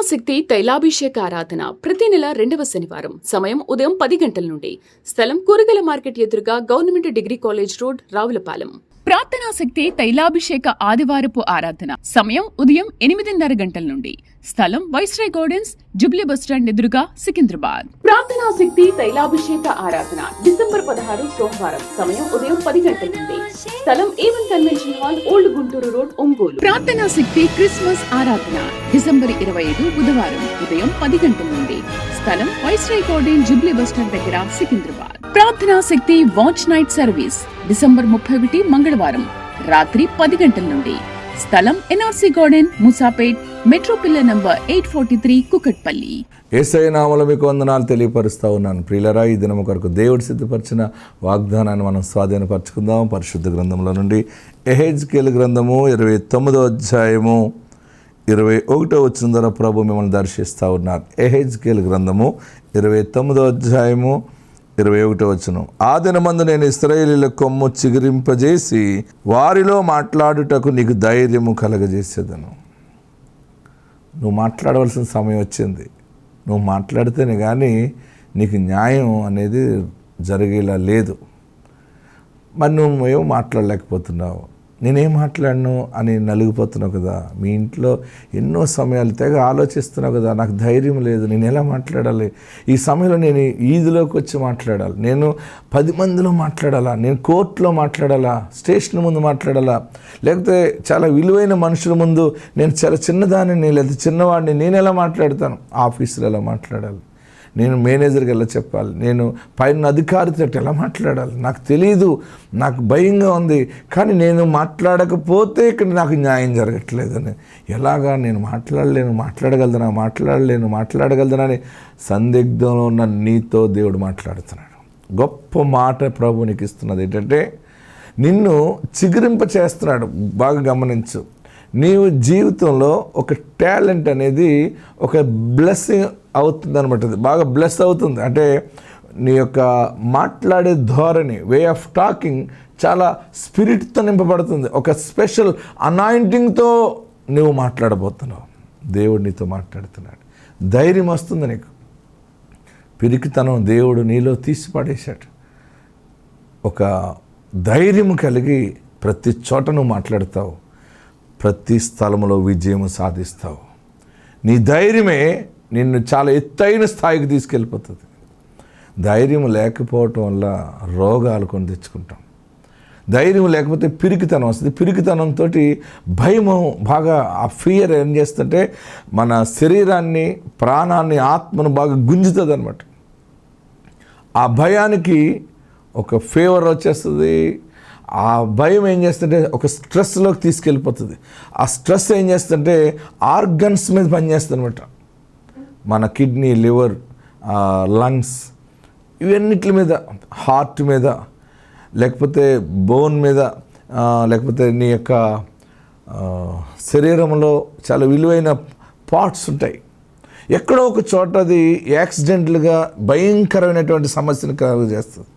శక్తి తైలాభిషేక ఆరాధన ప్రతి నెల 2వ శనివారం. సమయం ఉదయం 10 గంటల నుండి. స్థలం కూరగాయల మార్కెట్ ఎదురుగా government degree college road, Ravulapalem. ప్రార్థనా శక్తి తైలాభిషేక ఆదివారపు ఆరాధన. సమయం ఉదయం 8:30 గంటల నుండి. స్థలం వైస్రాయ్ గార్డెన్స్, జుబ్లీ బస్టాండ్ ఎదురుగా, సికింద్రాబాద్. ప్రార్థనా శక్తి తైలాభిషేక ఆరాధన డిసెంబర్ 16 సోమవారం. సమయం ఉదయం 10 గంటల నుండి. స్థలం A1 convention hall, old Guntur road, Ongole. ప్రార్థనా శక్తి క్రిస్మస్ ఆరాధన డిసెంబర్ 25 బుధవారం ఉదయం 10 గంటల నుండి. స్థలం వైస్రాయ్ గార్డెన్, జుబ్లీ బస్టాండ్ దగ్గర, సికింద్రాబాద్. ప్రార్థనా శక్తి వాచ్ నైట్ సర్వీస్ డిసెంబర్ 31 మంగళవారం రాత్రి 10 గంటల నుండి. స్థలం NRC garden, Musapet, metro pillar number 843, Kukatpally. Yesayya నామములో మీకు వందనాలు తెలియపరుస్తూ ఉన్నాను. ప్రియులారా, ఈ దినము కొరకు దేవుడు సిద్ధపరిచిన వాగ్దానాన్ని మనం స్వాధీనపరచుకుందాం. పరిశుద్ధ గ్రంథంలో నుండి యెహెజ్కేలు గ్రంథము 29వ అధ్యాయము 21వ వచనం ద్వారా ప్రభు మిమ్మల్ని దర్శిస్తూ ఉన్నారు. యెహెజ్కేలు గ్రంథము 29వ అధ్యాయము 21వ వచనం. ఆ దినమందు నేను ఇశ్రాయేలీయుల కొమ్ము చిగురింపజేసి వారిలో మాట్లాడుటకు నీకు ధైర్యము కలగజేసేదను. నువ్వు మాట్లాడవలసిన సమయం వచ్చింది. నువ్వు మాట్లాడితేనే కానీ నీకు న్యాయం అనేది జరిగేలా లేదు. మరి నువ్వేమో మాట్లాడలేకపోతున్నావు. నేనేం మాట్లాడను అని నలిగిపోతున్నావు కదా. మీ ఇంట్లో ఎన్నో సమయాలు తెగ ఆలోచిస్తున్నావు కదా, నాకు ధైర్యం లేదు, నేను ఎలా మాట్లాడాలి, ఈ సమయంలో నేను ఈదిలోకి వచ్చి మాట్లాడాలి, నేను 10 మందిలో మాట్లాడాలా, నేను కోర్టులో మాట్లాడాలా, స్టేషన్ ముందు మాట్లాడాలా, లేకపోతే చాలా విలువైన మనుషుల ముందు నేను చాలా చిన్నదానిని లేకపోతే చిన్నవాడిని నేను ఎలా మాట్లాడతాను, ఆఫీసులో ఎలా మాట్లాడాలి, నేను మేనేజర్కి ఎలా చెప్పాలి, నేను పైన అధికారితో ఎలా మాట్లాడాలి, నాకు తెలియదు, నాకు భయంగా ఉంది, కానీ నేను మాట్లాడకపోతే ఇక్కడ నాకు న్యాయం జరగట్లేదని, ఎలాగా నేను మాట్లాడగలదనని సందిగ్ధంలో ఉన్న నీతో దేవుడు మాట్లాడుతున్నాడు. గొప్ప మాట ప్రభు నీకు ఇస్తున్నది ఏంటంటే, నిన్ను చిగురింప చేస్తున్నాడు. బాగా గమనించు. నీవు జీవితంలో ఒక టాలెంట్ అనేది ఒక బ్లెస్సింగ్ అవుతుంది అనమాట. బాగా బ్లెస్ అవుతుంది. అంటే నీ యొక్క మాట్లాడే ధోరణి, వే ఆఫ్ టాకింగ్ చాలా స్పిరిట్తో నింపబడుతుంది. ఒక స్పెషల్ అనాయింటింగ్తో నువ్వు మాట్లాడబోతున్నావు. దేవుడు నీతో మాట్లాడుతున్నాడు. ధైర్యం వస్తుంది నీకు. పిరికితనం దేవుడు నీలో తీసి పడేశాడు. ఒక ధైర్యం కలిగి ప్రతి చోట నువ్వు మాట్లాడతావు, ప్రతి స్థలంలో విజయం సాధిస్తావు. నీ ధైర్యమే నిన్ను చాలా ఎత్తైన స్థాయికి తీసుకెళ్ళిపోతుంది. ధైర్యం లేకపోవటం వల్ల రోగాలు కొని తెచ్చుకుంటాం. ధైర్యం లేకపోతే పిరికితనం వస్తుంది. పిరికితనంతో భయము బాగా, ఆ ఫియర్ ఏం చేస్తుంటే మన శరీరాన్ని, ప్రాణాన్ని, ఆత్మను బాగా గుంజుతుంది అనమాట. ఆ భయానికి ఒక ఫీవర్ వచ్చేస్తుంది. ఆ భయం ఏం చేస్తుంటే ఒక స్ట్రెస్లోకి తీసుకెళ్ళిపోతుంది. ఆ స్ట్రెస్ ఏం చేస్తుంటే ఆర్గన్స్ మీద పనిచేస్తుంది అనమాట. మన కిడ్నీ, లివర్, లంగ్స్, ఇవన్నిటి మీద, హార్ట్ మీద, లేకపోతే బోన్ మీద, లేకపోతే నీ యొక్క శరీరంలో చాలా విలువైన పార్ట్స్ ఉంటాయి. ఎక్కడో ఒక చోట అది యాక్సిడెంట్లుగా భయంకరమైనటువంటి సమస్యను కలుగజేస్తుంది.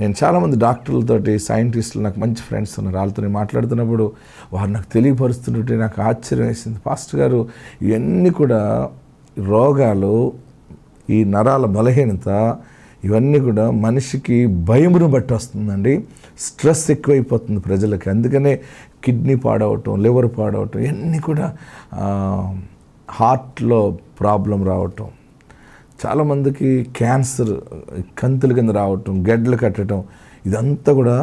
నేను చాలామంది డాక్టర్లతోటి, సైంటిస్టులు, నాకు మంచి ఫ్రెండ్స్ ఉన్నారు, వాళ్ళతో మాట్లాడుతున్నప్పుడు వారు నాకు తెలియపరుస్తుంటే నాకు ఆశ్చర్యం వేసింది. పాస్టర్ గారు, ఇవన్నీ కూడా రోగాలు, ఈ నరాల బలహీనత, ఇవన్నీ కూడా మనిషికి భయమును బట్టి వస్తుందండి. స్ట్రెస్ ఎక్కువైపోతుంది ప్రజలకి. అందుకనే కిడ్నీ పాడవటం, లివర్ పాడవటం, ఇవన్నీ కూడా హార్ట్లో ప్రాబ్లం రావటం, చాలామందికి క్యాన్సర్ కంతుల కింద రావటం, గెడ్డలు కట్టడం, ఇదంతా కూడా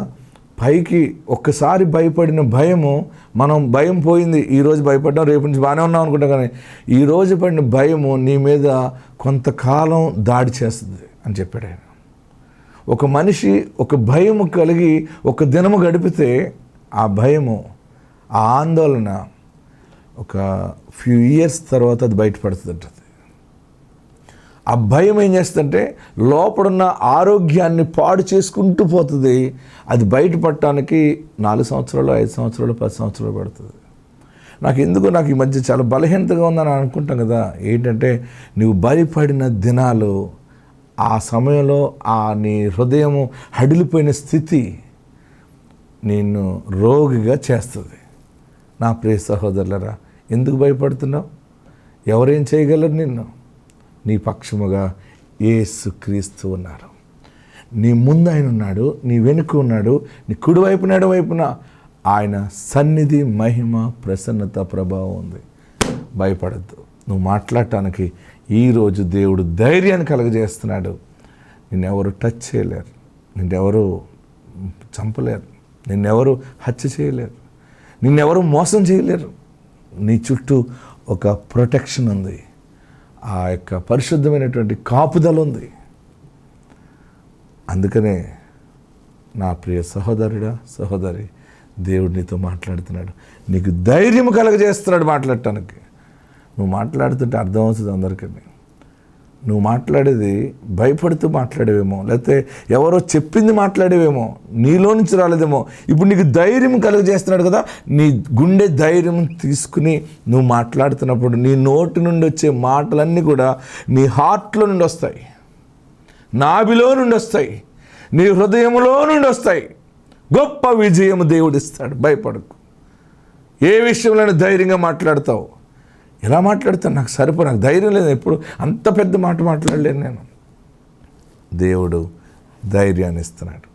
పైకి ఒక్కసారి భయపడిన భయము, మనం భయం పోయింది, ఈరోజు భయపడ్డాం, రేపు నుంచి బాగానే ఉన్నాం అనుకుంటాం, కానీ ఈరోజు పడిన భయము నీ మీద కొంతకాలం దాడి చేస్తుంది అని చెప్పాడు ఆయన. ఒక మనిషి ఒక భయము కలిగి ఒక దినము గడిపితే ఆ భయము, ఆ ఆందోళన ఒక ఫ్యూ ఇయర్స్ తర్వాత అది బయటపడుతుంది. ఆ భయం ఏం చేస్తుందంటే లోపడున్న ఆరోగ్యాన్ని పాడు చేసుకుంటూ పోతుంది. అది బయటపడటానికి 4 సంవత్సరాలు, 5 సంవత్సరాలు, 10 సంవత్సరాలు పడుతుంది. నాకు ఈ మధ్య చాలా బలహీనతగా ఉందని అనుకుంటాం కదా. ఏంటంటే నువ్వు భయపడిన దినాలు, ఆ సమయంలో నీ హృదయము హడిలిపోయిన స్థితి నిన్ను రోగిగా చేస్తుంది. నా ప్రియ సహోదరులరా, ఎందుకు భయపడుతున్నావు? ఎవరేం చేయగలరు నిన్ను? నీ పక్షముగా యేసుక్రీస్తు ఉన్నారు. నీ ముందు ఆయన ఉన్నాడు, నీ వెనుక ఉన్నాడు, నీ కుడివైపున ఎడవైపున ఆయన సన్నిధి, మహిమ, ప్రసన్నత, ప్రభావం ఉంది. భయపడద్దు. నువ్వు మాట్లాడటానికి ఈరోజు దేవుడు ధైర్యాన్ని కలగజేస్తున్నాడు. నిన్నెవరు టచ్ చేయలేరు, నిన్నెవరు చంపలేరు, నిన్నెవరు హత్య చేయలేరు, నిన్నెవరు మోసం చేయలేరు. నీ చుట్టూ ఒక ప్రొటెక్షన్ ఉంది, ఆ యొక్క పరిశుద్ధమైనటువంటి కాపుదల ఉంది. అందుకనే నా ప్రియ సహోదరుడా, సహోదరి, దేవుడు నీతో మాట్లాడుతున్నాడు. నీకు ధైర్యం కలగజేస్తున్నాడు మాట్లాడటానికి. నువ్వు మాట్లాడుతుంటే అర్థమవుతుంది అందరికీ. నువ్వు మాట్లాడేది భయపడుతూ మాట్లాడేవేమో, లేకపోతే ఎవరో చెప్పింది మాట్లాడేవేమో, నీలో నుంచి రాలేదేమో. ఇప్పుడు నీకు ధైర్యం కలుగజేస్తున్నాడు కదా, నీ గుండె ధైర్యం తీసుకుని నువ్వు మాట్లాడుతున్నప్పుడు నీ నోటి నుండి వచ్చే మాటలన్నీ కూడా నీ హార్ట్లో నుండి వస్తాయి, నాభిలో నుండి వస్తాయి, నీ హృదయంలో నుండి వస్తాయి. గొప్ప విజయం దేవుడిస్తాడు. భయపడకు. ఏ విషయంలోనే ధైర్యంగా మాట్లాడతావు. ఎలా మాట్లాడతాను? నాకు ధైర్యం లేదు, ఎప్పుడు అంత పెద్ద మాట మాట్లాడలేను నేను. దేవుడు ధైర్యాన్ని ఇస్తున్నాడు.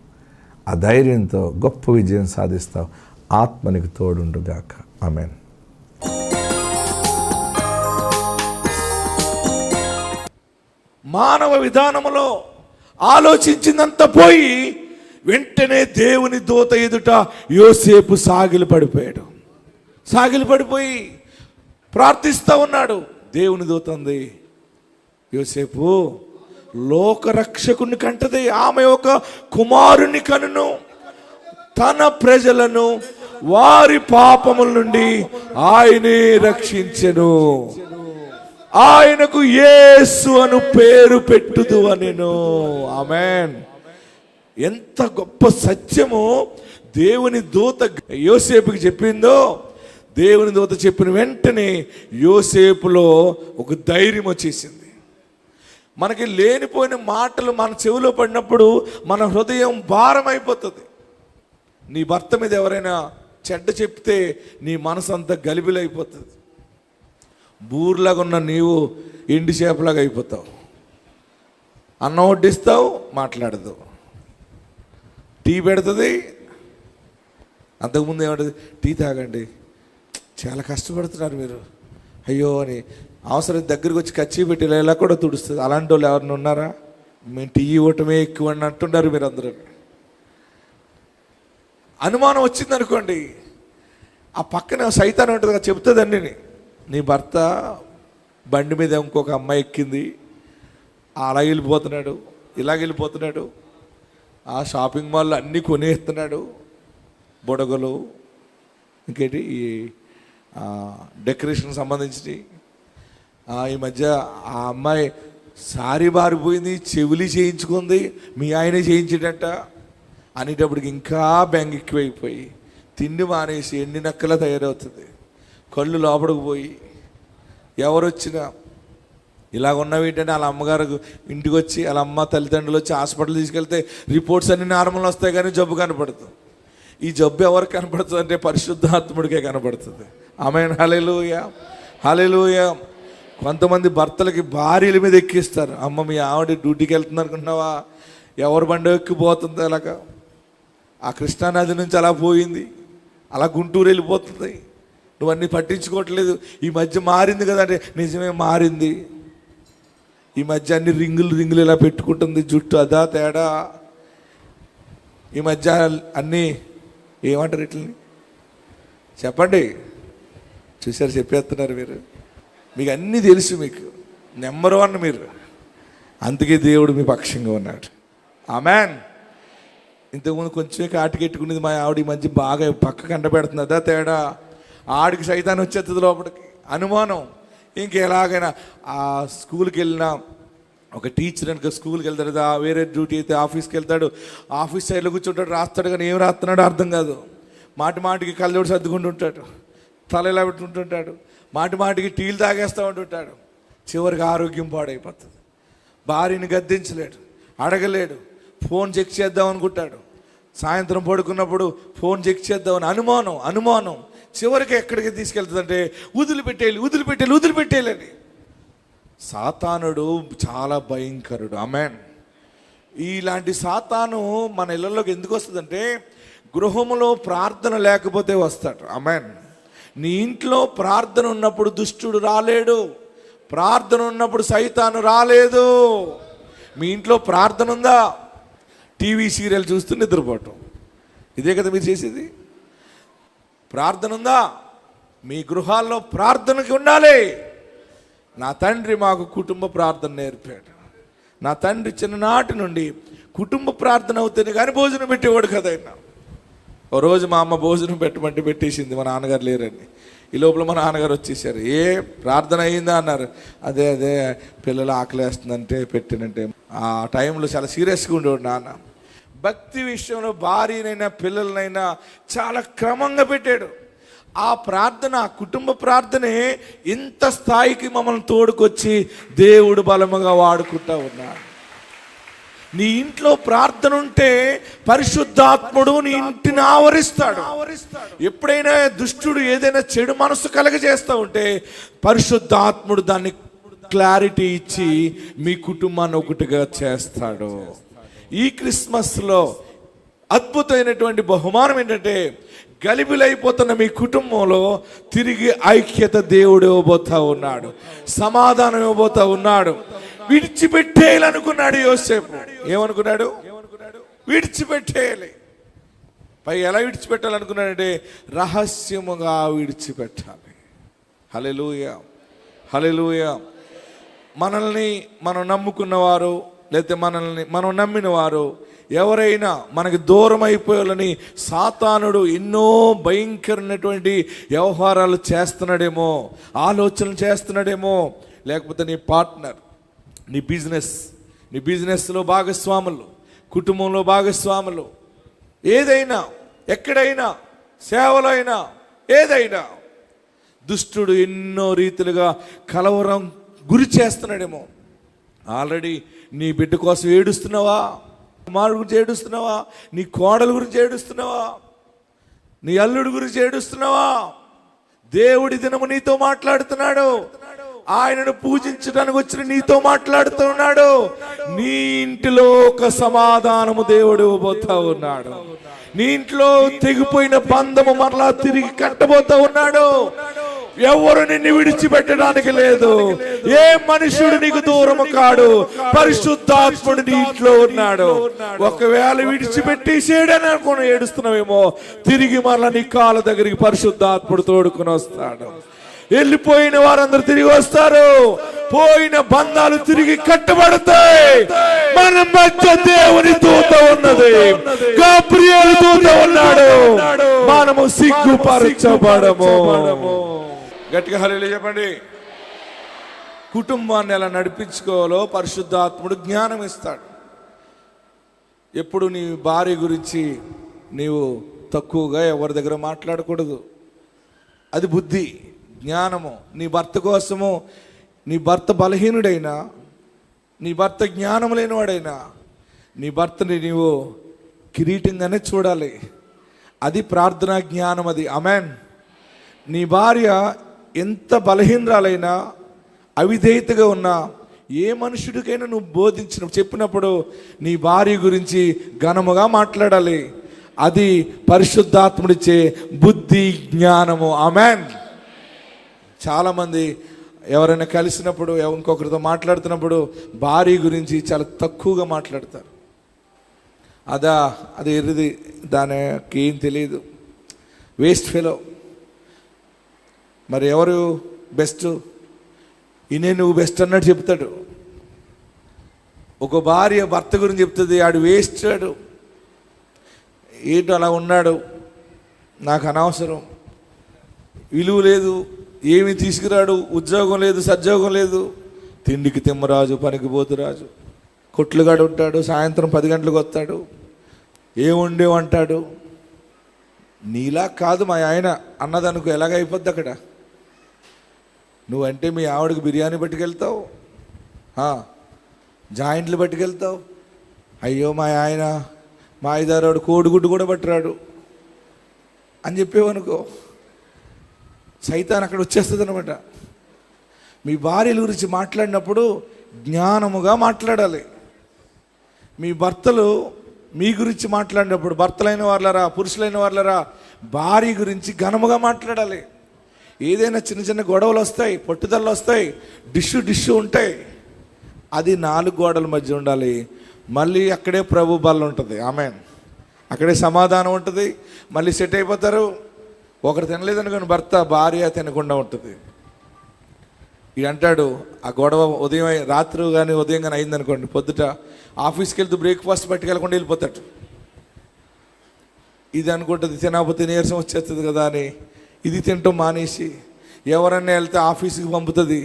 ఆ ధైర్యంతో గొప్ప విజయం సాధిస్తావు. ఆత్మనికి తోడుండుగాక. ఆమేన్. మానవ విధానములో ఆలోచించిందంత పోయి వెంటనే దేవుని దూత ఎదుట యోసేపు సాగిలి పడిపోయి ప్రార్థిస్తూ ఉన్నాడు. దేవుని దూత ఉంది, యోసేపు లోకరక్షకుని కంటది, ఆమె ఒక కుమారుని కనును, తన ప్రజలను వారి పాపముల నుండి ఆయనే రక్షించెను, ఆయనకు యేసు అను పేరు పెట్టుదు అనెను. ఆమేన్. ఎంత గొప్ప సత్యము దేవుని దూత యోసేపుకి చెప్పిందో. దేవుని దూత చెప్పిన వెంటనే యోసేపులో ఒక ధైర్యం వచ్చేసింది. మనకి లేనిపోయిన మాటలు మన చెవిలో పడినప్పుడు మన హృదయం భారం అయిపోతుంది. నీ భర్త మీద ఎవరైనా చెడ్డ చెప్తే నీ మనసు అంతా గలిబిలైపోతుంది. బూర్లాగా ఉన్న నీవు ఎండి చేపలాగా అయిపోతావు. అన్నం వడ్డిస్తావు, మాట్లాడదు. టీ పెడుతుంది, అంతకుముందు ఏమంటుంది, టీ తాగండి, చాలా కష్టపడుతున్నారు మీరు, అయ్యో అని అవసరం దగ్గరికి వచ్చి కచ్చి పెట్టి ఇలా కూడా తుడుస్తుంది. అలాంటి వాళ్ళు ఎవరిని ఉన్నారా? మేము టీ ఇవ్వటమే ఎక్కువ అని అంటున్నారు మీరు అందరూ. అనుమానం వచ్చిందనుకోండి, ఆ పక్కన సైతాన్ ఉంటుంది కదా, చెప్తుంది అన్నీ. నీ భర్త బండి మీద ఇంకొక అమ్మాయి ఎక్కింది, అలా వెళ్ళిపోతున్నాడు, ఇలాగ వెళ్ళిపోతున్నాడు, ఆ షాపింగ్ మాల్లో అన్నీ కొనేస్తున్నాడు, బుడగలు ఇంకేంటి ఈ డెకరేషన్ సంబంధించి. ఈ మధ్య ఆ అమ్మాయి సారీ బారిపోయింది, చెవులి చేయించుకుంది, మీ ఆయనే చేయించాడంట అనేటప్పటికి ఇంకా బెంగ ఎక్కువైపోయి తిండి మానేసి ఎండి నక్కలా తయారవుతుంది. కళ్ళు లోపలికి పోయి ఎవరు వచ్చినా ఇలాగ ఉన్నవి ఏంటంటే వాళ్ళ అమ్మగారు ఇంటికి వచ్చి వాళ్ళ అమ్మ తల్లిదండ్రులు వచ్చి హాస్పిటల్ తీసుకెళ్తే రిపోర్ట్స్ అన్నీ నార్మల్ వస్తాయి, కానీ జబ్బు కనపడుతుంది. ఈ జబ్బు ఎవరికి కనపడుతుంది అంటే పరిశుద్ధాత్ముడికే కనపడుతుంది. ఆమేన్. హల్లెలూయా, హల్లెలూయా. కొంతమంది భర్తలకి భార్యల మీద ఎక్కిస్తారు. అమ్మ మీ ఆవిడ డ్యూటీకి వెళ్తుంది అనుకుంటున్నావా, ఎవరు బండి ఎక్కిపోతుంది, అలాగా ఆ కృష్ణానది నుంచి అలా పోయింది, అలా గుంటూరు వెళ్ళిపోతుంది, నువ్వన్నీ పట్టించుకోవట్లేదు. ఈ మధ్య మారింది కదా అంటే నిజమే మారింది. ఈ మధ్య అన్ని రింగులు ఇలా పెట్టుకుంటుంది, జుట్టు అదా తేడా. ఈ మధ్య అన్నీ ఏమంటారు ఇట్లని చెప్పండి, చూసారు, చెప్పేస్తున్నారు మీరు. మీకు అన్నీ తెలుసు, మీకు నెంబర్ 1 మీరు. అందుకే దేవుడు మీ పక్షంగా ఉన్నాడు. ఆమేన్. ఇంతకుముందు కొంచెమే కాటికెట్టుకునేది మా ఆవిడ, ఈ మధ్య బాగా పక్క కంట పెడుతుంది, అదా తేడా. ఆడికి సైతాన్ని వచ్చేస్తుంది లోపలికి, అనుమానం. ఇంకెలాగైనా ఆ స్కూల్కి వెళ్ళినా, ఒక టీచర్ అనుకో స్కూల్కి వెళ్తాడు, వేరే డ్యూటీ అయితే ఆఫీస్కి వెళ్తాడు, ఆఫీస్ సైడ్లో కూర్చుంటాడు, రాస్తాడు, కానీ ఏం రాస్తున్నాడో అర్థం కాదు. మాటికి కళ్ళోడు సర్దుకుంటూ ఉంటాడు, తల ఇలా పెట్టుకుంటుంటాడు, మాటికి టీలు తాగేస్తూ ఉంటుంటాడు. చివరికి ఆరోగ్యం పాడైపోతుంది. భార్యని గద్దించలేడు, అడగలేడు, ఫోన్ చెక్ చేద్దాం అనుకుంటాడు. సాయంత్రం పడుకున్నప్పుడు ఫోన్ చెక్ చేద్దామని అనుమానం. చివరికి ఎక్కడికి తీసుకెళ్తుందంటే వదిలిపెట్టేయాలని. సాతానుడు చాలా భయంకరుడు. ఆమేన్. ఇలాంటి సాతాను మన ఇళ్ళలోకి ఎందుకు వస్తుందంటే, గృహములో ప్రార్థన లేకపోతే వస్తాడు. ఆమేన్. నీ ఇంట్లో ప్రార్థన ఉన్నప్పుడు దుష్టుడు రాలేడు, ప్రార్థన ఉన్నప్పుడు సైతాను రాలేదు. మీ ఇంట్లో ప్రార్థన ఉందా? టీవీ సీరియల్ చూస్తూ నిద్రపోవటం, ఇదే కదా మీరు చేసేది. ప్రార్థన ఉందా? మీ గృహాల్లో ప్రార్థనకి ఉండాలి. నా తండ్రి మాకు కుటుంబ ప్రార్థన నేర్పాడు. నా తండ్రి చిన్ననాటి నుండి కుటుంబ ప్రార్థన అవుతుంది కానీ భోజనం పెట్టేవాడు కదా ఆయన. ఓ రోజు మా అమ్మ భోజనం పెట్టమంటే పెట్టేసింది, మా నాన్నగారు లేరని. ఈ లోపల మా నాన్నగారు వచ్చేసారు. ప్రార్థన అయిందా అన్నారు. అదే పిల్లలు ఆకలేస్తుందంటే పెట్టినంటే. ఆ టైంలో చాలా సీరియస్గా ఉండేవాడు నాన్న. భక్తి విషయంలో భార్యనైనా పిల్లలనైనా చాలా క్రమంగా పెట్టాడు. ఆ ప్రార్థన, ఆ కుటుంబ ప్రార్థనే ఇంత స్థాయికి మమ్మల్ని తోడుకొచ్చి దేవుడు బలముగా వాడుకుంటా ఉన్నాడు. నీ ఇంట్లో ప్రార్థన ఉంటే పరిశుద్ధాత్ముడు నీ ఇంటిని ఆవరిస్తాడు. ఎప్పుడైనా దుష్టుడు ఏదైనా చెడు మనసు కలగజేస్తూ ఉంటే పరిశుద్ధాత్ముడు దాన్ని క్లారిటీ ఇచ్చి మీ కుటుంబాన్ని ఒకటిగా చేస్తాడు. ఈ క్రిస్మస్లో అద్భుతమైనటువంటి బహుమానం ఏంటంటే, గలిబిలైపోతున్న మీ కుటుంబంలో తిరిగి ఐక్యత దేవుడు ఇవ్వబోతా ఉన్నాడు, సమాధానం ఇవ్వబోతా ఉన్నాడు. విడిచిపెట్టేయాలనుకున్నాడు యోసేపు. ఏమనుకున్నాడు? విడిచిపెట్టేయాలి. పై ఎలా విడిచిపెట్టాలనుకున్నాడంటే, రహస్యముగా విడిచిపెట్టాలి. హల్లెలూయా, హల్లెలూయా. మనల్ని మనం నమ్ముకున్నవారు, లేకపోతే మనం నమ్మిన వారు ఎవరైనా మనకి దూరం అయిపోయాలని సాతానుడు ఎన్నో భయంకరమైనటువంటి వ్యవహారాలు చేస్తున్నాడేమో, ఆలోచనలు చేస్తున్నాడేమో. లేకపోతే నీ పార్ట్నర్, నీ బిజినెస్లో భాగస్వాములు, కుటుంబంలో భాగస్వాములు, ఏదైనా ఎక్కడైనా సేవలో అయినా ఏదైనా దుష్టుడు ఎన్నో రీతిలుగా కలవరం గురి చేస్తున్నాడేమో. ఆల్రెడీ నీ బిడ్డ కోసం ఏడుస్తున్నావా? కుమారుడు గురించి ఏడుస్తున్నావా? నీ కోడల గురించి ఏడుస్తున్నావా? నీ అల్లుడి గురించి ఏడుస్తున్నావా? దేవుడి దినము నీతో మాట్లాడుతున్నాడు. ఆయనను పూజించడానికి వచ్చిన నీతో మాట్లాడుతున్నాడు. నీ ఇంటిలో ఒక సమాధానము దేవుడు ఇవ్వబోతా ఉన్నాడు. నీ ఇంట్లో తెగిపోయిన బంధము మరలా తిరిగి కట్టబోతా ఉన్నాడు. ఎవరు నిన్ను విడిచిపెట్టడానికి లేదు. ఏ మనుషుడు నీకు దూరము కాడు. పరిశుద్ధాత్ముడు నీ ఇంట్లో ఉన్నాడు. ఒకవేళ విడిచిపెట్టేసేడని అనుకుని ఏడుస్తున్నావేమో, తిరిగి మరలా నీ కాళ్ళ దగ్గరికి పరిశుద్ధాత్ముడు తోడుకుని వస్తాడు. వెళ్ళిపోయిన వారందరూ తిరిగి వస్తారు. పోయిన బంధాలు తిరిగి కట్టబడతాయి. మన మధ్య దేవుని దూత ఉన్నది, గాబ్రియేలు దూత ఉన్నాడు. మనము సిగ్గుపరచబడము. గట్టిగా హల్లెలూయా చెప్పండి. కుటుంబాన్ని ఎలా నడిపించుకోవాలో పరిశుద్ధాత్ముడు జ్ఞానం ఇస్తాడు. ఎప్పుడు నీ భార్య గురించి నీవు తక్కువగా ఎవరి దగ్గర మాట్లాడకూడదు. అది బుద్ధి, జ్ఞానము. నీ భర్త కోసము, నీ భర్త బలహీనుడైనా, నీ భర్త జ్ఞానం లేనివాడైనా, నీ భర్తని నీవు కిరీటంగానే చూడాలి. అది ప్రార్థనా జ్ఞానం. అది ఆమేన్. నీ భార్య ఎంత బలహీనరాలైనా, అవిధేయతగా ఉన్నా, ఏ మనుషుడికైనా నువ్వు చెప్పినప్పుడు నీ భార్య గురించి ఘనముగా మాట్లాడాలి. అది పరిశుద్ధాత్ముడిచ్చే బుద్ధి, జ్ఞానము. ఆమేన్. చాలామంది ఎవరైనా కలిసినప్పుడు, ఇంకొకరితో మాట్లాడుతున్నప్పుడు భార్య గురించి చాలా తక్కువగా మాట్లాడతారు. అది ఎర్రిది, దానికి ఏం తెలియదు, వేస్ట్ ఫెలో. మరి ఎవరు బెస్ట్? ఈయనే నువ్వు బెస్ట్ అన్నట్టు చెప్తాడు. ఒక భార్య భర్త గురించి చెప్తుంది, ఆడు వేస్ట్, ఆడు ఏంటో అలా ఉన్నాడు, నాకు అనవసరం, విలువ లేదు, ఏమి తీసుకురాడు, ఉద్యోగం లేదు, సద్యోగం లేదు, తిండికి తిమ్మరాజు, పనికి పోతురాజు, కొట్లుగాడు ఉంటాడు, సాయంత్రం 10 గంటలకు వస్తాడు, ఏముండేవంటాడు. నీలా కాదు మా ఆయన అన్నదనుకో, ఎలాగైపోద్ది అక్కడ. నువ్వంటే మీ ఆవిడకి బిర్యానీ పట్టుకెళ్తావు, జాయింట్లు పట్టుకెళ్తావు. అయ్యో మా ఆయన, మా ఐదారోడు కోడిగుడ్డు కూడా పట్టురాడు అని చెప్పేవనుకో, సైతాన్ అక్కడ వచ్చేస్తుంది అనమాట. మీ భార్యల గురించి మాట్లాడినప్పుడు జ్ఞానముగా మాట్లాడాలి. మీ భర్తలు మీ గురించి మాట్లాడినప్పుడు, భర్తలైన వాళ్ళరా పురుషులైన వాళ్ళరా, భార్య గురించి ఘనముగా మాట్లాడాలి. ఏదైనా చిన్న చిన్న గొడవలు వస్తాయి, పట్టుదలలు వస్తాయి, డిష్యూ ఉంటాయి, అది 4 గోడల మధ్య ఉండాలి. మళ్ళీ అక్కడే ప్రభు బల్ల ఉంటుంది. ఆమెన్. అక్కడే సమాధానం ఉంటుంది. మళ్ళీ సెట్ అయిపోతారు. ఒకరు తినలేదనుకోండి, భర్త భార్య తినకుండా ఉంటుంది. ఇది అంటాడు, ఆ గొడవ ఉదయం రాత్రి కానీ ఉదయం కానీ అయిందనుకోండి, పొద్దుట ఆఫీస్కి వెళ్తూ బ్రేక్ఫాస్ట్ పట్టుకెళ్ళకుండా వెళ్ళిపోతాడు. ఇది అనుకుంటుంది, తినకపోతే నీరసం వచ్చేస్తుంది కదా అని ఇది తింటాం మానేసి ఎవరన్నా వెళ్తే ఆఫీస్కి పంపుతుంది.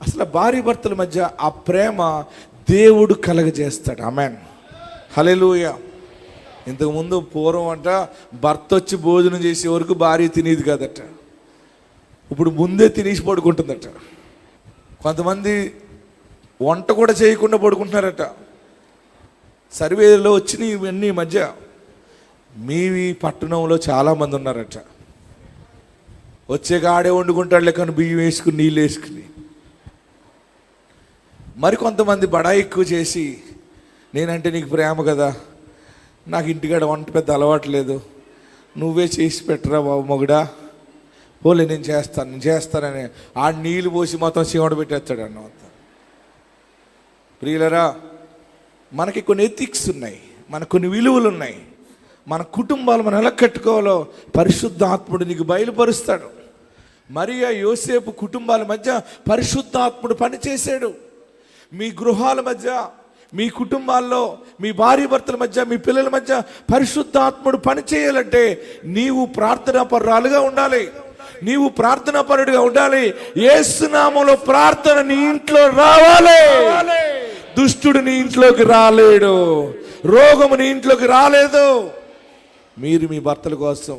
అసలు భార్య భర్తల మధ్య ఆ ప్రేమ దేవుడు కలగజేస్తాడు. ఆమెన్. హల్లెలూయా. ఇంతకుముందు పూర్వం అంట భర్త వచ్చి భోజనం చేసే వరకు భార్య తినేది కాదట. ఇప్పుడు ముందే తినేసి పడుకుంటుందట. కొంతమంది వంట కూడా చేయకుండా పడుకుంటున్నారట. సర్వేలో వచ్చినాయి ఇవన్నీ మధ్య. మీ పట్టణంలో చాలామంది ఉన్నారట. వచ్చే ఆడే వండుకుంటాడు లెక్కను బియ్యం వేసుకుని నీళ్ళు వేసుకుని. మరికొంతమంది బడా ఎక్కువ చేసి, నేనంటే నీకు ప్రేమ కదా, నాకు ఇంటికాడ వంట పెద్ద అలవాటు లేదు, నువ్వే చేసి పెట్టరా బాబు మొగుడా, పోలే నేను చేస్తానని ఆ నీళ్ళు పోసి మొత్తం చీమట పెట్టేస్తాడు అన్నమాట. ప్రియులరా, మనకి కొన్ని ఎథిక్స్ ఉన్నాయి, మనకు కొన్ని విలువలు ఉన్నాయి. మన కుటుంబాలు మనం ఎలా కట్టుకోవాలో పరిశుద్ధాత్ముడు నీకు బయలుపరుస్తాడు. మరియా యోసేపు కుటుంబాల మధ్య పరిశుద్ధాత్ముడు పనిచేశాడు. మీ గృహాల మధ్య, మీ కుటుంబాల్లో, మీ భార్య భర్తల మధ్య, మీ పిల్లల మధ్య పరిశుద్ధాత్ముడు పనిచేయాలంటే నీవు ప్రార్థనా పరురాలుగా ఉండాలి. నీవు ప్రార్థనా పరుడిగా ఉండాలి. యేసు నామములో ప్రార్థన నీ ఇంట్లో రావాలి. దుష్టుడు నీ ఇంట్లోకి రాలేడు. రోగము నీ ఇంట్లోకి రాలేదు. మీరు మీ భర్తల కోసం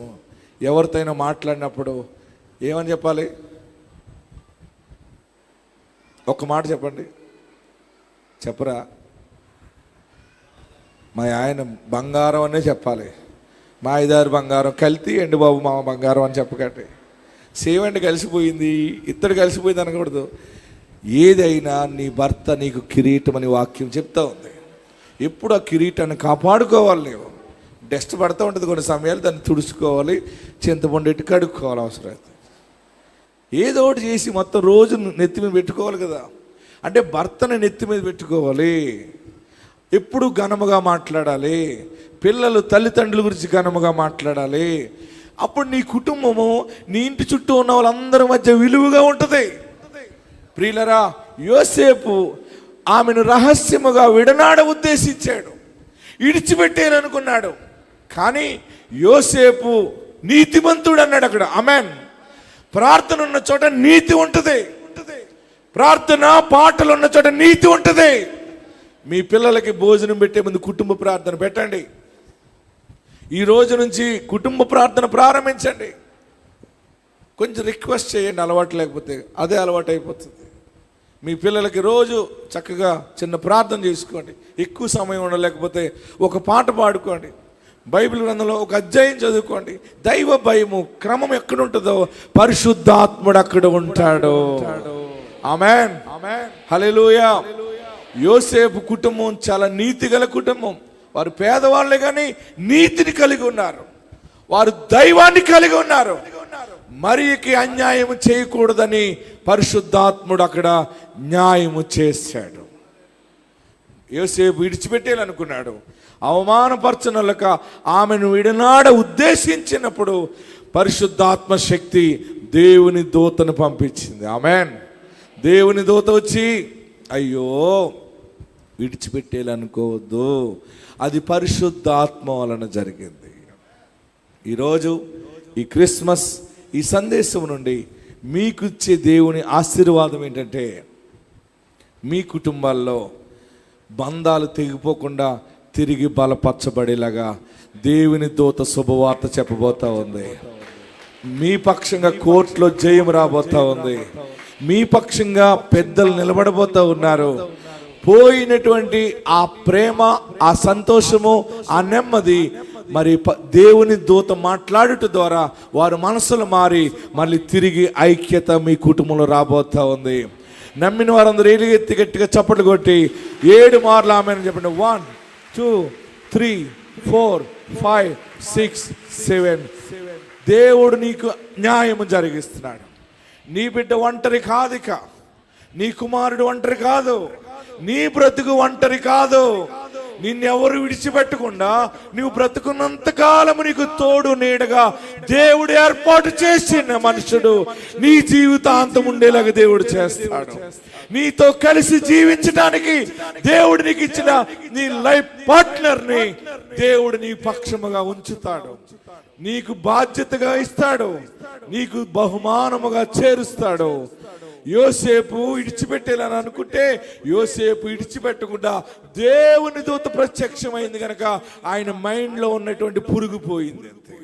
ఎవరితోనైనా మాట్లాడినప్పుడు ఏమని చెప్పాలి? ఒక్క మాట చెప్పండి. చెప్పరా? మా ఆయన బంగారం అనే చెప్పాలి. మా ఐదారు బంగారం కల్తీ అండి బాబు, మా బంగారం అని చెప్పకండి. సేవండి కలిసిపోయింది, ఇత్తడి కలిసిపోయింది అనకూడదు. ఏదైనా నీ భర్త నీకు కిరీటం అని వాక్యం చెప్తా ఉంది. ఎప్పుడు ఆ కిరీటాన్ని కాపాడుకోవాలి. నీవు డస్ట్ పడుతూ ఉంటుంది, కొన్ని సమయాలు దాన్ని తుడుచుకోవాలి, చింతపండు ఎట్టు కడుక్కోవాలి. అవసరమైతే ఏదో ఒకటి చేసి మొత్తం రోజు నెత్తి మీద పెట్టుకోవాలి కదా. అంటే భర్తని నెత్తి మీద పెట్టుకోవాలి. ఎప్పుడు ఘనముగా మాట్లాడాలి. పిల్లలు తల్లిదండ్రుల గురించి ఘనముగా మాట్లాడాలి. అప్పుడు నీ కుటుంబము, నీ ఇంటి చుట్టూ ఉన్న వాళ్ళందరి మధ్య విలువగా ఉంటుంది. ప్రియులరా, యోసేపు ఆమెను రహస్యముగా విడనాడ ఉద్దేశించాడు, ఇడిచిపెట్టేయాలనుకున్నాడు. కానీ యోసేపు నీతిమంతుడు అన్నాడు అక్కడ. ఆమెన్. ప్రార్థన ఉన్న చోట నీతి ఉంటుంది. ప్రార్థన పాటలు ఉన్న చోట నీతి ఉంటుంది. మీ పిల్లలకి భోజనం పెట్టే ముందు కుటుంబ ప్రార్థన పెట్టండి. ఈ రోజు నుంచి కుటుంబ ప్రార్థన ప్రారంభించండి. కొంచెం రిక్వెస్ట్ చేయండి, అలవాటు లేకపోతే అదే అలవాటు అయిపోతుంది. మీ పిల్లలకి రోజు చక్కగా చిన్న ప్రార్థన చేసుకోండి. ఎక్కువ సమయం ఉండలేకపోతే ఒక పాట పాడుకోండి. బైబిల్ గ్రంథంలో ఒక అధ్యాయం చదువుకోండి. దైవ భయము క్రమం ఎక్కడుంటుందో పరిశుద్ధాత్ముడు అక్కడ ఉంటాడు. ఆమేన్. హల్లెలూయా. యోసేపు కుటుంబం చాలా నీతి గల కుటుంబం. వారు పేదవాళ్ళే కానీ నీతిని కలిగి ఉన్నారు. వారు దైవాన్ని కలిగి ఉన్నారు. మరియకి అన్యాయం చేయకూడదని పరిశుద్ధాత్ముడు అక్కడ న్యాయము చేశాడు. యోసేపు విడిచిపెట్టేయాలనుకున్నాడు. అవమానపరచనలక ఆమెను విడనాడ ఉద్దేశించినప్పుడు పరిశుద్ధాత్మ శక్తి దేవుని దూతను పంపించింది. ఆమెన్. దేవుని దూత వచ్చి, అయ్యో విడిచిపెట్టేయాలనుకోవద్దు, అది పరిశుద్ధాత్మ వలన జరిగింది. ఈరోజు ఈ క్రిస్మస్ ఈ సందేశం నుండి మీకు ఇచ్చే దేవుని ఆశీర్వాదం ఏంటంటే, మీ కుటుంబాల్లో బంధాలు తెగిపోకుండా తిరిగి బలపరచబడేలాగా దేవుని దూత శుభవార్త చెప్పబోతా ఉంది. మీ పక్షంగా కోర్టులో జయం రాబోతా ఉంది. మీ పక్షంగా పెద్దలు నిలబడబోతా ఉన్నారు. పోయినటువంటి ఆ ప్రేమ, ఆ సంతోషము, ఆ నెమ్మది మరి దేవుని దూత మాట్లాడుట ద్వారా వారి మనసులు మారి మళ్ళీ తిరిగి ఐక్యత మీ కుటుంబంలో రాబోతా ఉంది. నమ్మిన వారందరూ ఎలుగెత్తి గట్టిగా చప్పట్లు కొట్టి 7 మార్లు ఆమేన్ చెప్పండి. 1 2 3 4 5 6 7. దేవుడు నీకు న్యాయము జరిగిస్తున్నాడు. నీ బిడ్డ ఒంటరి కాదిక, నీ కుమారుడు ఒంటరి కాదు, నీ బ్రతుకు ఒంటరి కాదు. నిన్నెవరు విడిచిపెట్టకుండా నువ్వు బ్రతుకున్నంత కాలము నీకు తోడు నీడగా దేవుడు ఏర్పాటు చేసిన మనుషుడు నీ జీవితాంతం ఉండేలాగా దేవుడు చేస్తాడు. నీతో కలిసి జీవించడానికి దేవుడు నీకు ఇచ్చిన నీ లైఫ్ పార్ట్నర్ ని దేవుడు నీ పక్షముగా ఉంచుతాడు, నీకు బాధ్యతగా ఇస్తాడు, నీకు బహుమానముగా చేరుస్తాడు. యోసేపు ఇడిచిపెట్టేలని అనుకుంటే యోసేపు ఇడిచిపెట్టకుండా దేవుని దూత ప్రత్యక్షమైంది కనుక ఆయన మైండ్లో ఉన్నటువంటి పురుగు పోయింది అంతే.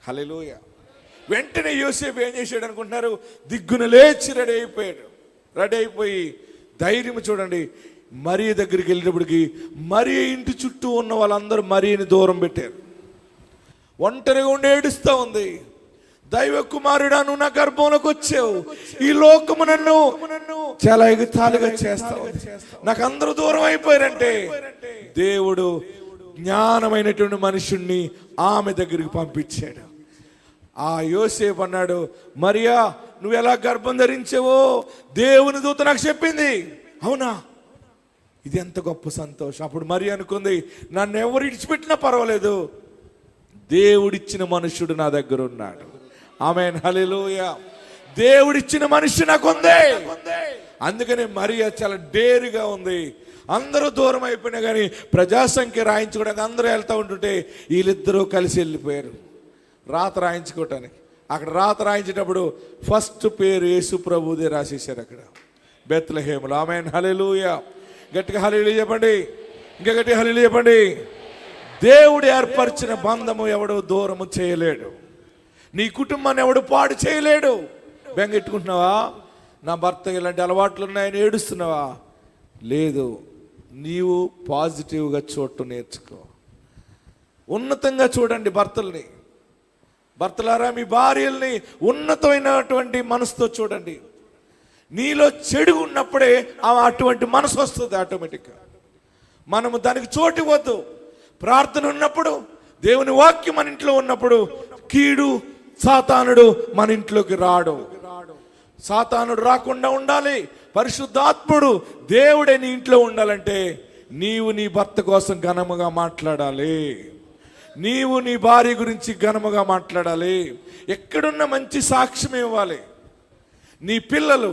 హల్లెలూయా. వెంటనే యోసేపు ఏం చేశాడు అనుకుంటున్నారు? దిగ్గున లేచి రెడీ అయిపోయాడు. రెడీ అయిపోయి ధైర్యం చూడండి, మరియ దగ్గరికి వెళ్ళినప్పటికి మరియ ఇంటి చుట్టూ ఉన్న వాళ్ళందరూ మరియని దూరం పెట్టారు. ఒంటరిగా ఉండి ఏడుస్తూ ఉంది. దైవ కుమారుడా, నువ్వు నా గర్భంలోకి వచ్చావు, ఈ లోకము నన్ను చాలా ఎగతాళిగా చేస్తావు, నాకు అందరూ దూరం అయిపోయారంటే దేవుడు జ్ఞానమైనటువంటి మనుషుణ్ణి ఆమె దగ్గరికి పంపించాడు. ఆ యోసేపు అన్నాడు, మరియా నువ్వు ఎలా గర్భం ధరించావో దేవుని దూత నాకు చెప్పింది. అవునా, ఇది ఎంత గొప్ప సంతోషం. అప్పుడు మరియా అనుకుంది, నన్ను ఎవరు ఇడిచిపెట్టినా పర్వాలేదు, దేవుడిచ్చిన మనుష్యుడు నా దగ్గర ఉన్నాడు. ఆమేన్, హల్లెలూయా. దేవుడిచ్చిన మనిషి నాకు ఉంది. అందుకని మరియా చాలా డేరుగా ఉంది. అందరూ దూరం అయిపోయినా కానీ ప్రజాసంఖ్య రాయించుకోవడానికి అందరూ వెళ్తూ ఉంటుంటే వీళ్ళిద్దరూ కలిసి వెళ్ళిపోయారు రాత రాయించుకోవటానికి. అక్కడ రాత రాయించేటప్పుడు ఫస్ట్ పేరు యేసు ప్రభుదే రాసేసారు అక్కడ బెత్లెహేములో. ఆమేన్, హల్లెలూయా. గట్టిగా హల్లెలూయా చెప్పండి, ఇంకా గట్టిగా హల్లెలూయా చెప్పండి. దేవుడు ఏర్పరిచిన బంధము ఎవడు దూరము చేయలేడు. నీ కుటుంబాన్ని ఎవడు పాడు చేయలేడు. బెంగెట్టుకుంటున్నావా? నా భర్త ఇలాంటి అలవాట్లు ఉన్నాయని ఏడుస్తున్నావా? లేదు, నీవు పాజిటివ్గా చూడటం నేర్చుకో. ఉన్నతంగా చూడండి భర్తల్ని. భర్తలారా, మీ భార్యల్ని ఉన్నతమైనటువంటి మనసుతో చూడండి. నీలో చెడు ఉన్నప్పుడే అటువంటి మనసు వస్తుంది ఆటోమేటిక్గా. మనము దానికి చోటు ఇవ్వద్దు. ప్రార్థన ఉన్నప్పుడు, దేవుని వాక్యం మన ఇంట్లో ఉన్నప్పుడు కీడు సాతానుడు మన ఇంట్లోకి రాడు. సాతానుడు రాకుండా ఉండాలి. పరిశుద్ధాత్ముడు దేవుడే నీ ఇంట్లో ఉండాలంటే నీవు నీ భర్త కోసం ఘనముగా మాట్లాడాలి. నీవు నీ భార్య గురించి ఘనముగా మాట్లాడాలి. ఎక్కడున్న మంచి సాక్ష్యం ఇవ్వాలి. నీ పిల్లలు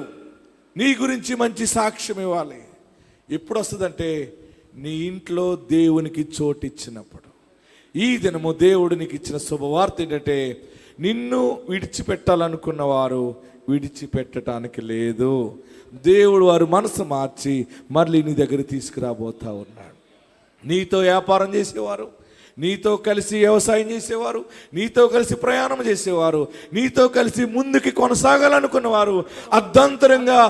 నీ గురించి మంచి సాక్ష్యం ఇవ్వాలి. ఎప్పుడు వస్తుందంటే నీ ఇంట్లో దేవునికి చోటిచ్చినప్పుడు. ఈ దినము దేవుడు నీకు ఇచ్చిన శుభవార్త ఏంటంటే నిన్ను విడిచిపెట్టాలనుకున్న వారు విడిచిపెట్టడానికి లేదు. దేవుడు వారు మనసు మార్చి మళ్ళీ నీ దగ్గర తీసుకురాబోతా ఉన్నాడు. నీతో వ్యాపారం చేసేవారు, నీతో కలిసి వ్యవసాయం చేసేవారు, నీతో కలిసి ప్రయాణం చేసేవారు, నీతో కలిసి ముందుకి కొనసాగాలనుకున్న వారు, అర్ధంతరంగా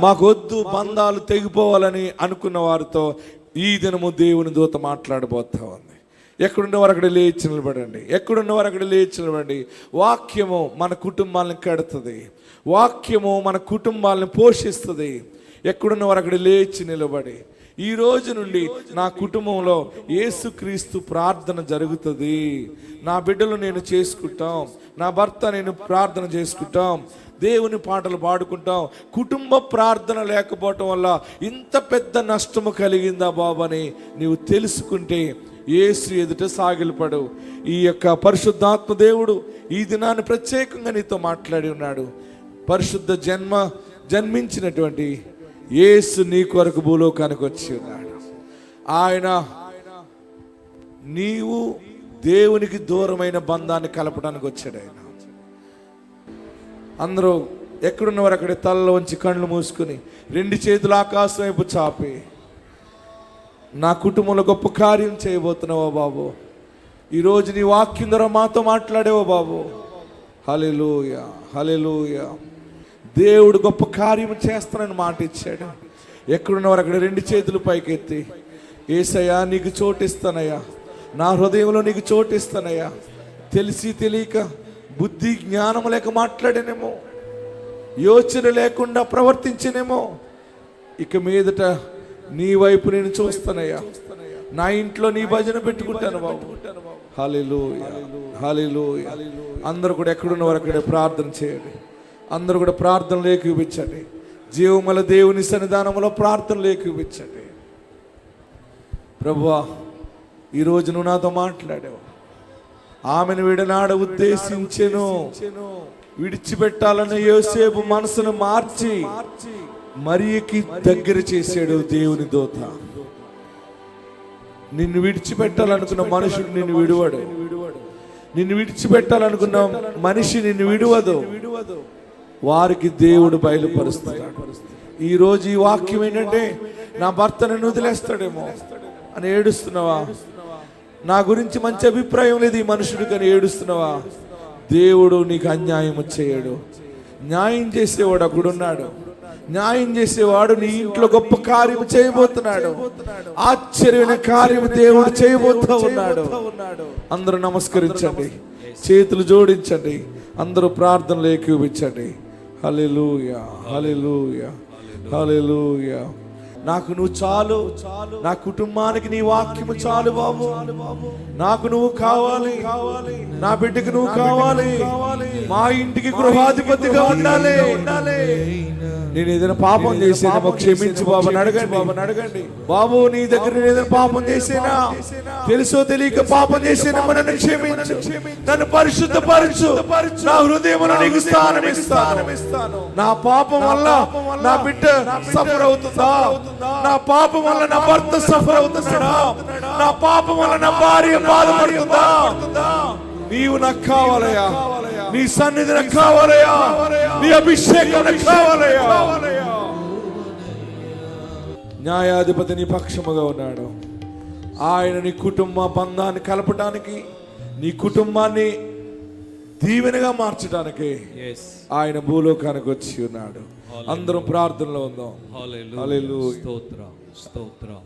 మాకొద్దు బంధాలు తెగిపోవాలని అనుకున్న వారితో ఈ దినము దేవుని దూత మాట్లాడబోతా ఉంది. ఎక్కడున్నవారు అక్కడ లేచి నిలబడండి. ఎక్కడున్నవారు అక్కడ లేచి నిలబడండి. వాక్యము మన కుటుంబాలను కడుతుంది. వాక్యము మన కుటుంబాలను పోషిస్తుంది. ఎక్కడున్నవారు అక్కడ లేచి నిలబడి ఈ రోజు నుండి నా కుటుంబంలో యేసుక్రీస్తు ప్రార్థన జరుగుతుంది. నా బిడ్డలు నేను చేసుకుంటాం, నా భర్త నేను ప్రార్థన చేసుకుంటాం, దేవుని పాటలు పాడుకుంటాం. కుటుంబ ప్రార్థన లేకపోవటం వల్ల ఇంత పెద్ద నష్టము కలిగిందా బాబు అని నీవు తెలుసుకుంటే యేసు ఎదుట సాగిలపడు. ఈ యొక్క పరిశుద్ధాత్మ దేవుడు ఈ దినాన్ని ప్రత్యేకంగా నీతో మాట్లాడి ఉన్నాడు. పరిశుద్ధ జన్మించినటువంటి యేసు నీ కొరకు భూలోకానికి వచ్చి ఉన్నాడు. ఆయన నీవు దేవునికి దూరమైన బంధాన్ని కలపడానికి వచ్చాడు. ఆయన అందరూ ఎక్కడున్నవారు అక్కడ తలలో ఉంచి కళ్ళు మూసుకుని 2 చేతులు ఆకాశం వైపు చాపి నా కుటుంబంలో గొప్ప కార్యం చేయబోతున్నావో బాబు. ఈరోజు నీ వాక్యం ద్వారా మాతో మాట్లాడేవో బాబు. హల్లెలూయా, హల్లెలూయా. దేవుడు గొప్ప కార్యం చేస్తానని మాట ఇచ్చాడు. ఎక్కడున్నవారు అక్కడ 2 చేతులు పైకెత్తి యేసయ్యా నీకు చోటిస్తానయ్యా, నా హృదయంలో నీకు చోటిస్తానయ్యా. తెలిసి తెలియక బుద్ధి జ్ఞానం లేక మాట్లాడేనేమో, యోచన లేకుండా ప్రవర్తించనేమో. ఇక మీదట నీ వైపు నేను చూస్తానయ్యా. నా ఇంట్లో నీ భజన పెట్టుకుంటాను బాబు. హల్లెలూయా, హల్లెలూయా. అందరూ కూడా ఎక్కడున్న వారు అక్కడే ప్రార్థన చేయండి. అందరూ కూడా ప్రార్థనలు ఏకీభవించండి. జీవముల దేవుని సన్నిధానంలో ప్రార్థనలు ఏకీభవించండి. ప్రభువా, ఈరోజు నువ్వు నాతో మాట్లాడావు. ఆమెను విడనాడ ఉద్దేశించెను. విడిచిపెట్టాలన్న యోసేపు మనసును మార్చి మరియకి దగ్గర చేశాడు దేవుని దూత. నిన్ను విడిచిపెట్టాలనుకున్న మనుషుడు నిన్ను విడువడు. నిన్ను విడిచిపెట్టాలనుకున్న మనిషి నిన్ను విడువదు. వారికి దేవుడు బయలుపరుస్తాడు. ఈరోజు ఈ వాక్యం ఏంటంటే, నా భర్త నన్ను వదిలేస్తాడేమో అని ఏడుస్తున్నావా? నా గురించి మంచి అభిప్రాయం లేదు ఈ మనుషుడికి అని ఏడుస్తున్నావా? దేవుడు నీకు అన్యాయం చేయడు. న్యాయం చేసేవాడు అక్కడున్నాడు. న్యాయం చేసేవాడు నీ ఇంట్లో గొప్ప కార్యం చేయబోతున్నాడు. ఆశ్చర్యమైన కార్యం దేవుడు చేయబోతూ ఉన్నాడు. అందరూ నమస్కరించండి, చేతులు జోడించండి, అందరూ ప్రార్థనలు ఏకీభవించండి. హల్లెలూయా, హల్లెలూయా, హల్లెలూయా. నాకు నువ్వు చాలు. నా కుటుంబానికి నీ వాక్యము చాలు బాబు. నాకు నువ్వు కావాలి. నా బిడ్డకు నువ్వు కావాలి. మా ఇంటికి గృహాధిపతిగా ఉండాలి. నేను ఏదైనా పాపం చేసేనా క్షమించు బాబు అని అడగండి. బాబు, నీ దగ్గర నేను ఏదైనా పాపం చేసేనా, తెలుసో తెలియక పాపం చేసేనా, నన్ను క్షమించు. నన్ను పరిశుద్ధపరచు. నా హృదయంలో నీకు స్థానం ఇస్తాను. నా పాపం వల్ల నా బిడ్డ సఫర్ అవుతుందా? నా పాపం వల్ల నా భర్త సఫర్ అవుతున్నాడా? నా పాపం వల్ల నా భార్య బాధపడుతుందా? నీవు నాకు కావాలయ్యా. నీ సన్నిధి నాకు కావాలయ్యా. నీ అభిషేకం నాకు కావాలయ్యా. న్యాయాధిపతి నీ పక్షముగా ఉన్నాడు. ఆయన నీ కుటుంబ బంధాన్ని కలపడానికి, నీ కుటుంబాన్ని దీవెనగా మార్చడానికి ఆయన భూలోకానికి వచ్చి ఉన్నాడు. అందరం ప్రార్థనలో ఉందాం. హల్లెలూయా, స్తోత్రం, స్తోత్రం.